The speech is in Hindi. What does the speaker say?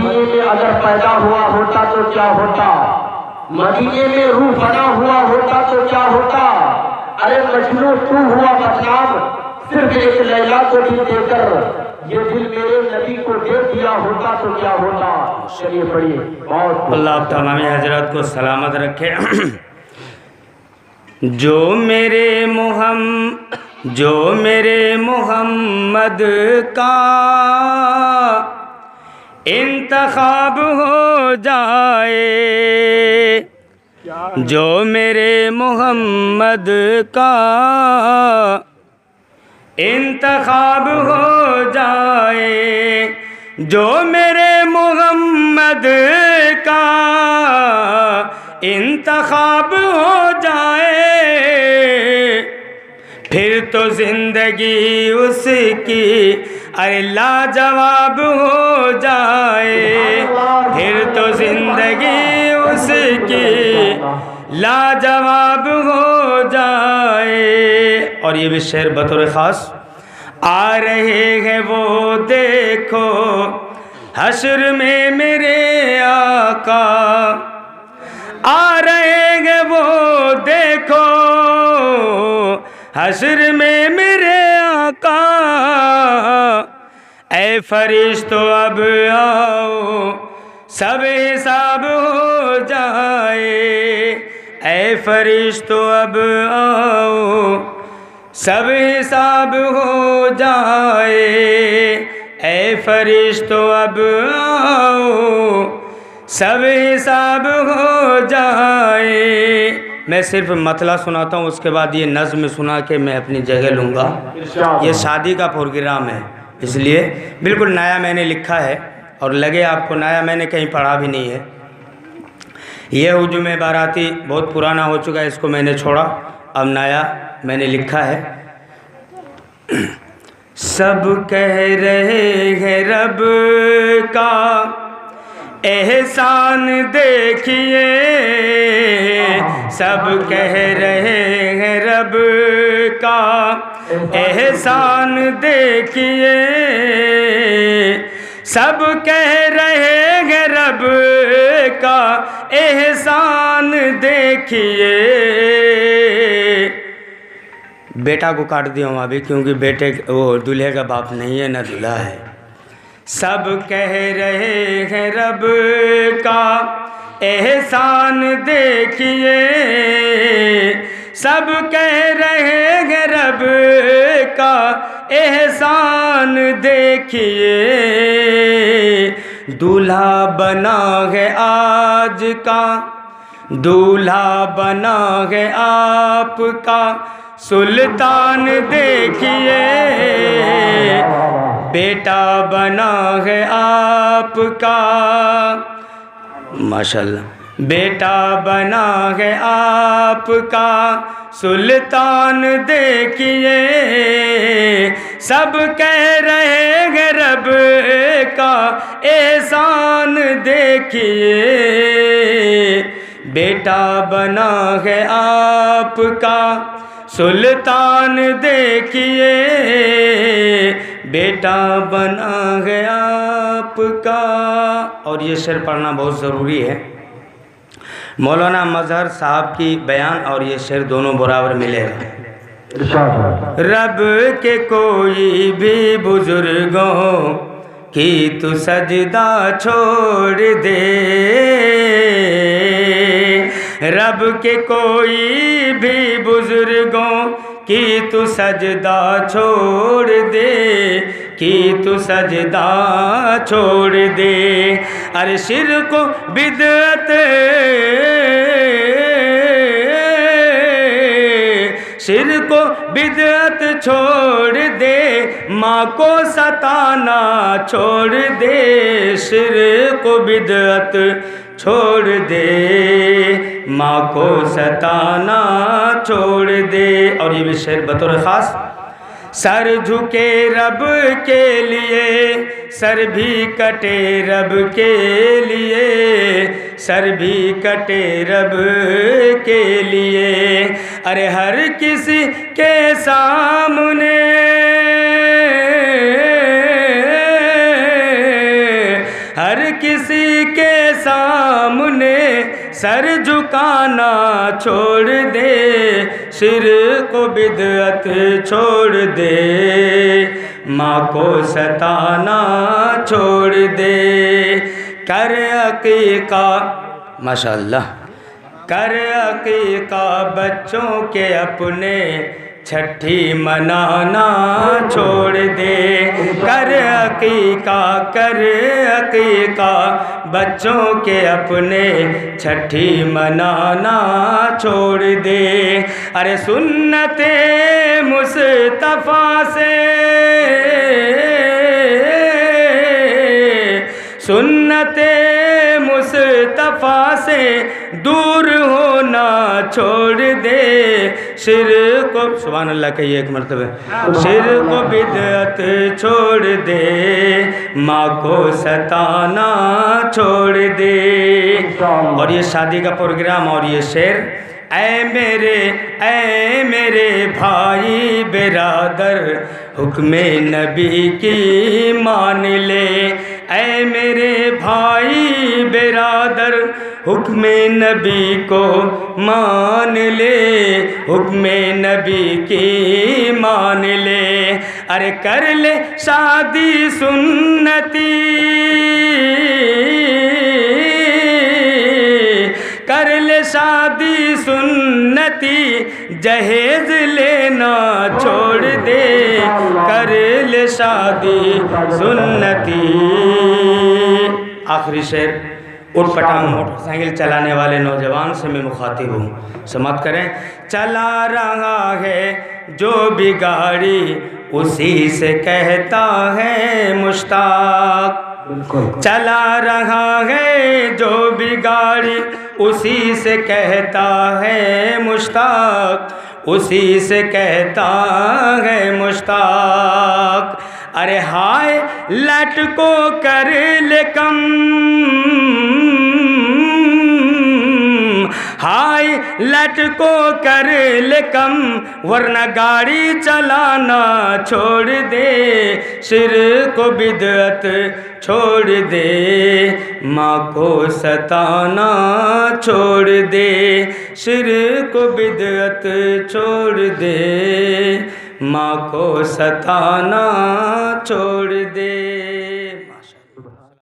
मदीने में अगर पैदा हुआ होता तो क्या होता, मदीने में रूह बना हुआ होता तो क्या होता। अरे मजनू तू हुआ बदनाम सिर्फ एक लैला को भी देकर, ये दिल मेरे नबी को दे दिया होता तो क्या होता। चलिए पढ़िए। बहुत अल्लाह तमाम हजरत को सलामत रखे। जो मेरे मोहम्मद का इंतखाब हो जाए, जो मेरे मोहम्मद का इंतखाब हो जाए, जो मेरे मोहम्मद का इंतखाब हो जाए, फिर तो जिंदगी उसकी अरे लाजवाब हो जाए, फिर तो जिंदगी उसकी लाजवाब हो जाए। और ये भी शेर बतौर ख़ास, आ रहे हैं वो देखो हश्र में मेरे आका, आ रहे हैं वो देखो हश्र में मेरे आका। ऐ फरिश्तो अब आओ सब हिसाब हो जाए, ऐ फरिश्तो अब आओ सब हिसाब हो जाए, ऐ फरिश्तो अब आओ सब हिसाब हो जाए। मैं सिर्फ मतला सुनाता हूँ, उसके बाद ये नज़्म सुना के मैं अपनी जगह लूँगा। ये शादी का प्रोग्राम है, इसलिए बिल्कुल नया मैंने लिखा है, और लगे आपको नया मैंने कहीं पढ़ा भी नहीं है। ये हुजूम बाराती बहुत पुराना हो चुका है, इसको मैंने छोड़ा, अब नया मैंने लिखा है। सब कह रहे हैं रब का एहसान देखिए, सब कह रहे हैं रब का एहसान देखिए, सब कह रहे हैं रब का एहसान देखिए। बेटा को काट दिया हूँ अभी, क्योंकि बेटे वो दूल्हे का बाप नहीं है, न दूल्हा है। सब कह रहे हैं रब का एहसान देखिए, सब कह रहे हैं रब का एहसान देखिए। दूल्हा बना है आज का, दूल्हा बना है आपका सुल्तान देखिए, बेटा बना है आपका माशाल्लाह, बेटा बना है आपका सुल्तान देखिए। सब कह रहे हैं रब का एहसान देखिए, बेटा बना है आपका सुल्तान देखिए, बेटा बना है आपका। और ये शेर पढ़ना बहुत ज़रूरी है। मौलाना मजहर साहब की बयान और ये शेर दोनों बराबर मिलेगा। रब के कोई भी बुजुर्गों की तू सजदा छोड़ दे, रब के कोई भी बुजुर्गों की तू सजदा छोड़ दे, कि तू सजदा छोड़ दे। अरे शिर्क को बिदअत, शिर्क को बिदअत छोड़ दे, माँ को सताना छोड़ दे, शिर्क को बिदअत छोड़ दे, माँ को सताना छोड़ दे। और ये भी शेर बतौर ख़ास, सर झुके रब के लिए, सर भी कटे रब के लिए, सर भी कटे रब के लिए। अरे हर किसी के सामने, हर किसी किसी के सामने सर झुकाना छोड़ दे, शिर्क को बिदअत छोड़ दे, माँ को सताना छोड़ दे। कर अकीका, माशाअल्लाह, कर अकीका बच्चों के अपने, छठी मनाना छोड़ दे। कर अकीका बच्चों के अपने, छठी मनाना छोड़ दे। अरे सुन्नते मुस्तफ़ा से, सुन्नते मुस्तफ़ा से दूर होना छोड़ दे, शिर्क को, सुभान अल्लाह कहिए एक मरतबे, शिर्क को बिदअत छोड़ दे, माँ को सताना छोड़ दे। और ये शादी का प्रोग्राम और ये शेर, ऐ मेरे भाई बिरादर, हुक्म नबी की मान ले। ऐ मेरे भाई बिरादर, हुक्म नबी को मान ले, हुक्म नबी की मान ले। अरे कर ले शादी सुन्नती, कर ले शादी सुन्नती, जहेज लेना छोड़ दे, कर ले शादी सुन्नती। आखिरी शेर, उटपटांग मोटरसाइकिल चलाने वाले नौजवान से मैं मुखातिब हूँ, समाप्त करें। चला रहा है जो भी गाड़ी, उसी से कहता है मुश्ताक। चला रहा है जो भी गाड़ी, उसी से कहता है मुश्ताक, उसी से कहता है मुश्ताक। अरे हाय लट को कर ले कम, हाय लट को कर ले कम, वरना गाड़ी चलाना छोड़ दे, शिर्क को बिदअत छोड़ दे, माँ को सताना छोड़ दे, शिर्क को बिदअत छोड़ दे, माँ को सताना छोड़ दे।